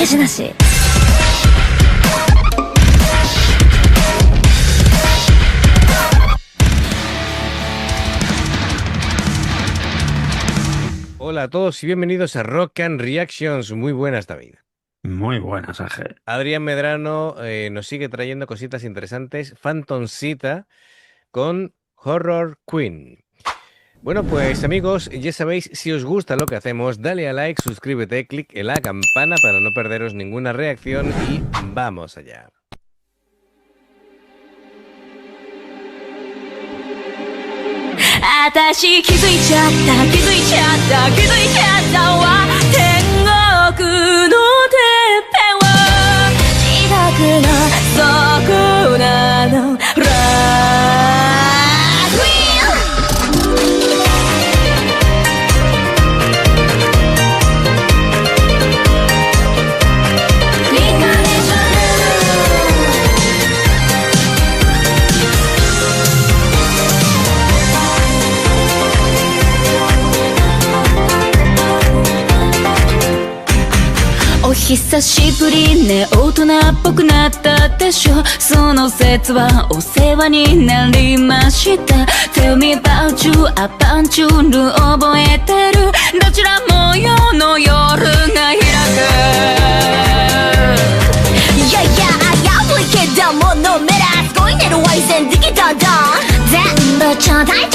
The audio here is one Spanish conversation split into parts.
事なし。Hola a todos y bienvenidos a Rock and Reactions. Muy buenas, David. Muy buenas, Ángel. Adrián Medrano nos sigue trayendo cositas interesantes. Phantomcita con Horror Queen. Bueno, pues amigos, ya sabéis, si os gusta lo que hacemos, dale a like, suscríbete, clic en la campana para no perderos ninguna reacción y vamos allá. Atashi 気づいちゃったわ天国のてっぺんを自宅のそこなのラークイお久しぶりね大人っぽくなったでしょその説はお世話になりました Tell me about you アバンチュール覚えてるどちらも夜の夜が開くいやいや危いけども飲めらすごいねるワイセンできたんだ全部ちょうだい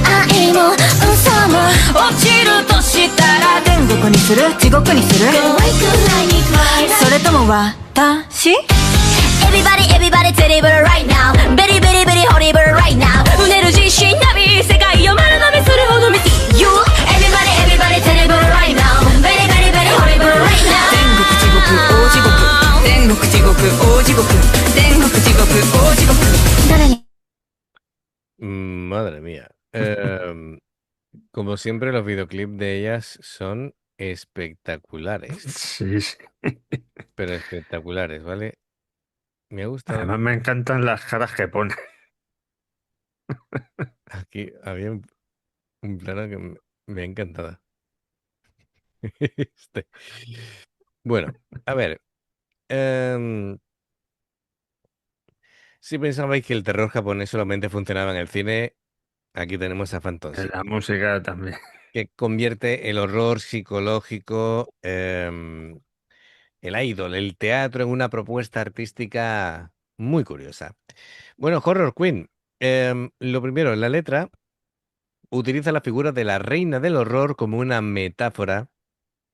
愛も嘘も落ちるとしたら天国にする地獄にするそれとも私 Everybody terrible right now Very horrible right now うねる自信ナビ世界を丸飲みするほど見て You Everybody terrible right now Very horrible right now 天国地獄大地獄天国地獄大地獄誰に Madre mía. Como siempre, los videoclips de ellas son espectaculares. Sí. Pero espectaculares, ¿vale? Me ha gustado. Además me encantan las caras que pone. Aquí había un plano que me ha encantado. Bueno, a ver. Si pensabais que el terror japonés solamente funcionaba en el cine, aquí tenemos a Phantomcita. La música también. Que convierte el horror psicológico, el idol, el teatro en una propuesta artística muy curiosa. Bueno, Horror Queen. Lo primero, la letra utiliza la figura de la reina del horror como una metáfora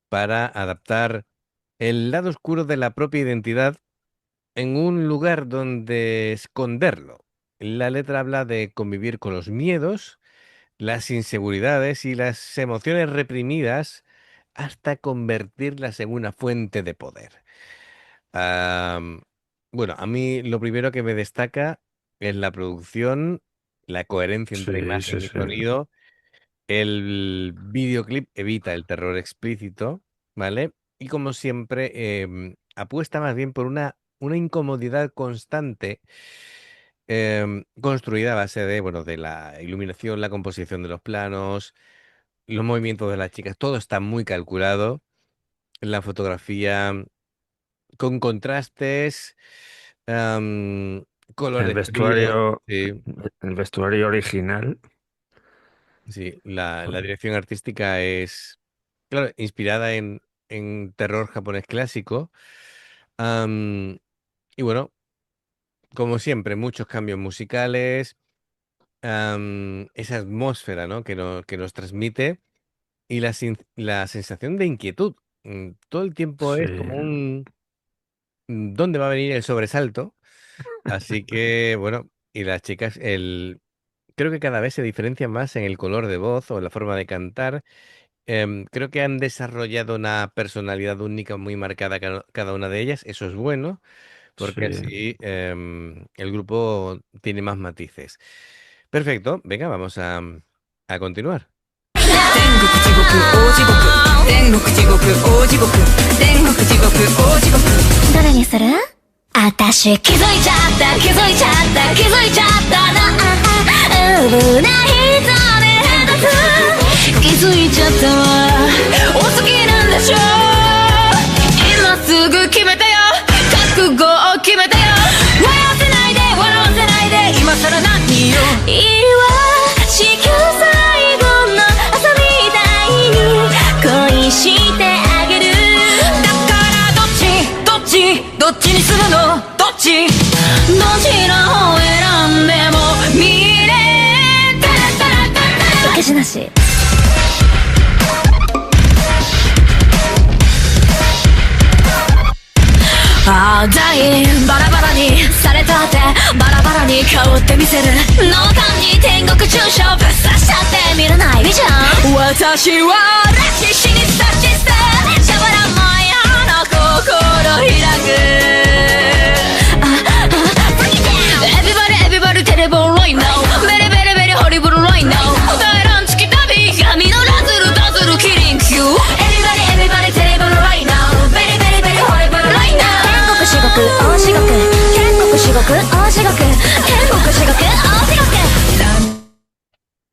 para adaptar el lado oscuro de la propia identidad en un lugar donde esconderlo. La letra habla de convivir con los miedos, las inseguridades y las emociones reprimidas hasta convertirlas en una fuente de poder. Bueno, a mí lo primero que me destaca es la producción, la coherencia entre imagen y sonido. El videoclip evita el terror explícito, ¿vale? Y como siempre, apuesta más bien por una incomodidad constante construida a base de la iluminación, la composición de los planos, los movimientos de las chicas, todo está muy calculado. La fotografía con contrastes, colores. El vestuario, sí. El vestuario original. Sí, la dirección artística es, claro, inspirada en terror japonés clásico. Y bueno, como siempre, muchos cambios musicales, esa atmósfera, ¿no? que nos transmite y la sensación de inquietud. Todo el tiempo es como un ¿dónde va a venir el sobresalto? Así que, bueno, y las chicas, creo que cada vez se diferencian más en el color de voz o en la forma de cantar. Creo que han desarrollado una personalidad única muy marcada cada una de ellas. Eso es bueno, porque así el grupo tiene más matices. Perfecto, venga, vamos a continuar. 誰にする？私気づいちゃったな危ないぞね気づいちゃったわお好きなんでしょ今すぐいいわ地球最後の朝みたいに恋してあげるだからどっちにするのどちらを選んでも見れたらおかしなしあだいバラバラにされたってバラバラに変わってみせるの感じ天国中傷ぶっ刺しちゃって見れないビジョン私はラッシュにさししてしゃばらまやな心開くEverybody テレボンラインナウベリベリベリホリブルラインナウ大乱月旅闇のラズルダズルキリンキュー Everybody テレボンラインナウベリベリベリホリブルラインナウ天国至極大至極天国至極大至極天国至極大至極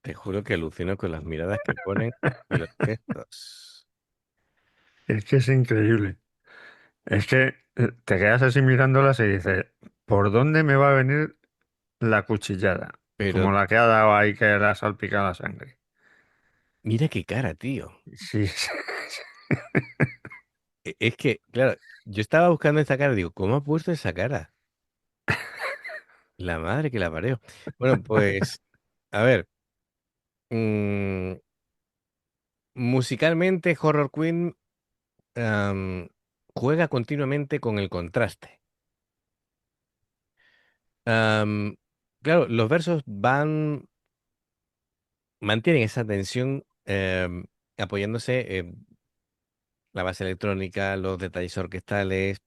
Te juro que alucino con las miradas que ponen y los gestos. Es que es increíble. Es que te quedas así mirándolas y dices, ¿por dónde me va a venir la cuchillada? Pero Como la que ha dado ahí que le ha salpicado la sangre. mira qué cara, tío. Sí, Es que, claro, yo estaba buscando esta cara, digo, ¿cómo ha puesto esa cara? La madre que la parió. Bueno, pues, a ver. Musicalmente, Horror Queen juega continuamente con el contraste. Claro, los versos mantienen esa tensión apoyándose en la base electrónica, los detalles orquestales,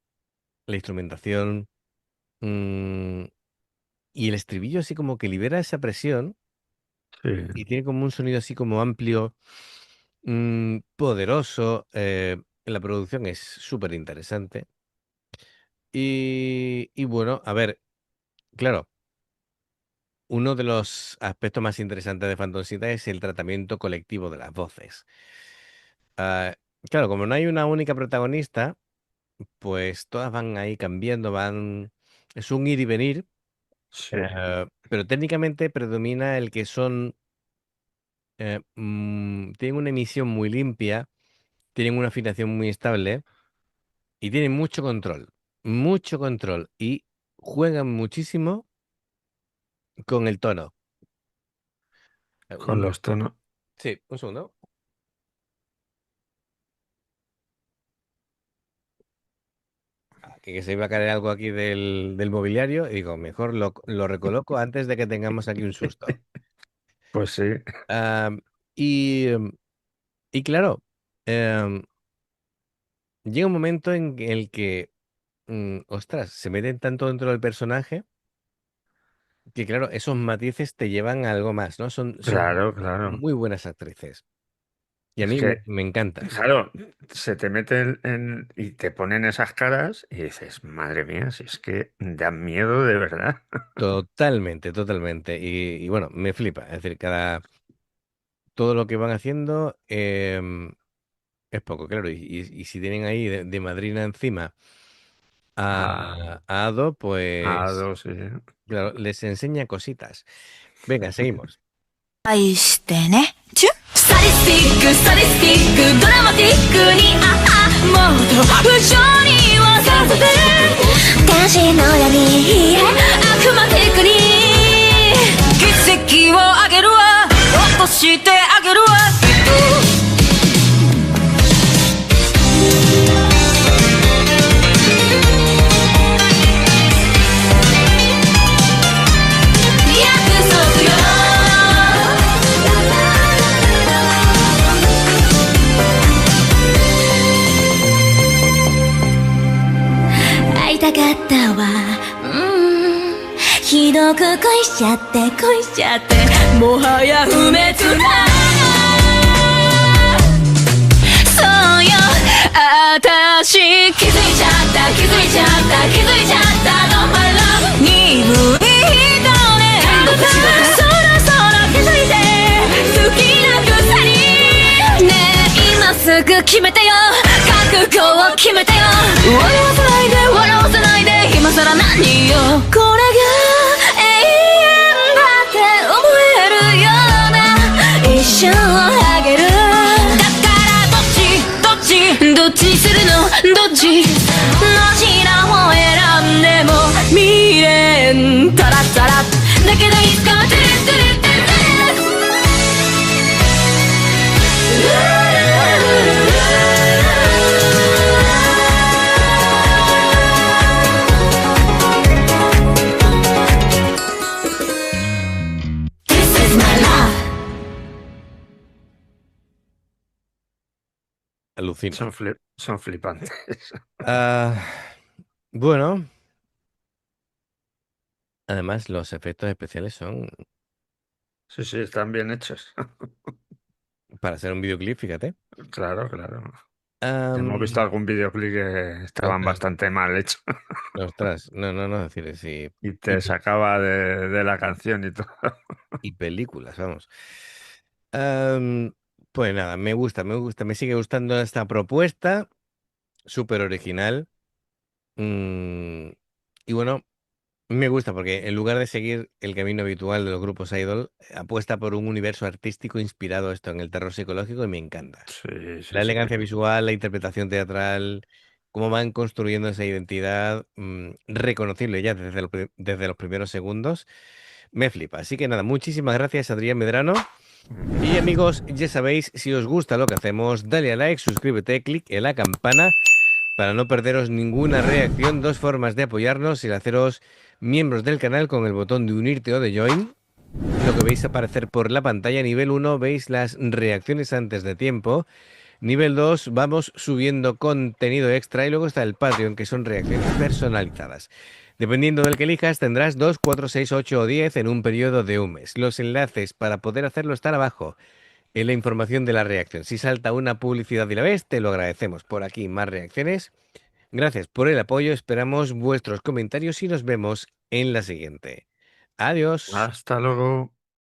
la instrumentación, y el estribillo así como que libera esa presión sí. y tiene como un sonido así como amplio, poderoso. La producción es súper interesante. Y bueno, a ver, claro, uno de los aspectos más interesantes de Fantasita es el tratamiento colectivo de las voces. Claro, como no hay una única protagonista, pues todas van ahí cambiando, es un ir y venir, Sí. pero técnicamente predomina el que tienen una emisión muy limpia, tienen una afinación muy estable y tienen mucho control y juegan muchísimo con el tono. Con los tonos. Sí, un segundo. Que se iba a caer algo aquí del mobiliario y digo, mejor lo recoloco antes de que tengamos aquí un susto. Pues sí. Y claro, llega un momento en el que, ostras, se meten tanto dentro del personaje que, claro, esos matices te llevan a algo más, ¿no? Son Claro, claro. muy buenas actrices. Y a Es mí que, me encanta. claro, se te meten y te ponen esas caras y dices, madre mía, si es que dan miedo de verdad. Totalmente. Y bueno, me flipa. Es decir, todo lo que van haciendo es poco, claro. Y si tienen ahí de madrina encima a Ado, pues Sí. claro, les enseña cositas. Venga, seguimos. 愛してねチュサディスティックドラマティックにもっと不条に言わさせて天使の闇悪魔テクに奇跡をあげるわ落としてあげるわ会いたかったわひどく恋しちゃってもはや不滅だそうよあたし気づいちゃったのまら鈍い人ねそろそろ気づいて好きな草にねえ今すぐ決めてよ覚悟を決めてよ笑わせないで今さら何よこれが永遠だって瞬あげるだからどっちにするのどっちを選んでも未練タラッタラだけどいつかはトゥルトゥルトゥルトゥル This is my love. Alucina. Son flipantes. Bueno, además los efectos especiales son Sí, sí, están bien hechos. para hacer un videoclip, fíjate. Claro, claro. Am, Hemos visto algún videoclip que estaban ostras, bastante mal hechos ostras, no, decir, sí. y te sacaba de la canción y todo. Y películas, vamos. Pues nada, me gusta, me sigue gustando esta propuesta, súper original. Y bueno, me gusta porque en lugar de seguir el camino habitual de los grupos idol, apuesta por un universo artístico inspirado esto en el terror psicológico y me encanta. Sí, sí, La sí. elegancia visual, la interpretación teatral, cómo van construyendo esa identidad reconocible ya desde los primeros segundos, me flipa. Así que nada, muchísimas gracias, Adrián Medrano. Y amigos, ya sabéis, si os gusta lo que hacemos, dale a like, suscríbete, clic en la campana para no perderos ninguna reacción. Dos formas de apoyarnos: el haceros miembros del canal con el botón de unirte o de join. Lo que veis aparecer por la pantalla. Nivel 1 veis las reacciones antes de tiempo. Nivel 2 vamos subiendo contenido extra y luego está el Patreon, que son reacciones personalizadas. Dependiendo del que elijas tendrás 2, 4, 6, 8 o 10 en un periodo de un mes. Los enlaces para poder hacerlo están abajo en la información de la reacción. Si salta una publicidad y la ves, te lo agradecemos. Por aquí más reacciones. Gracias por el apoyo, esperamos vuestros comentarios y nos vemos en la siguiente. Adiós. Hasta luego.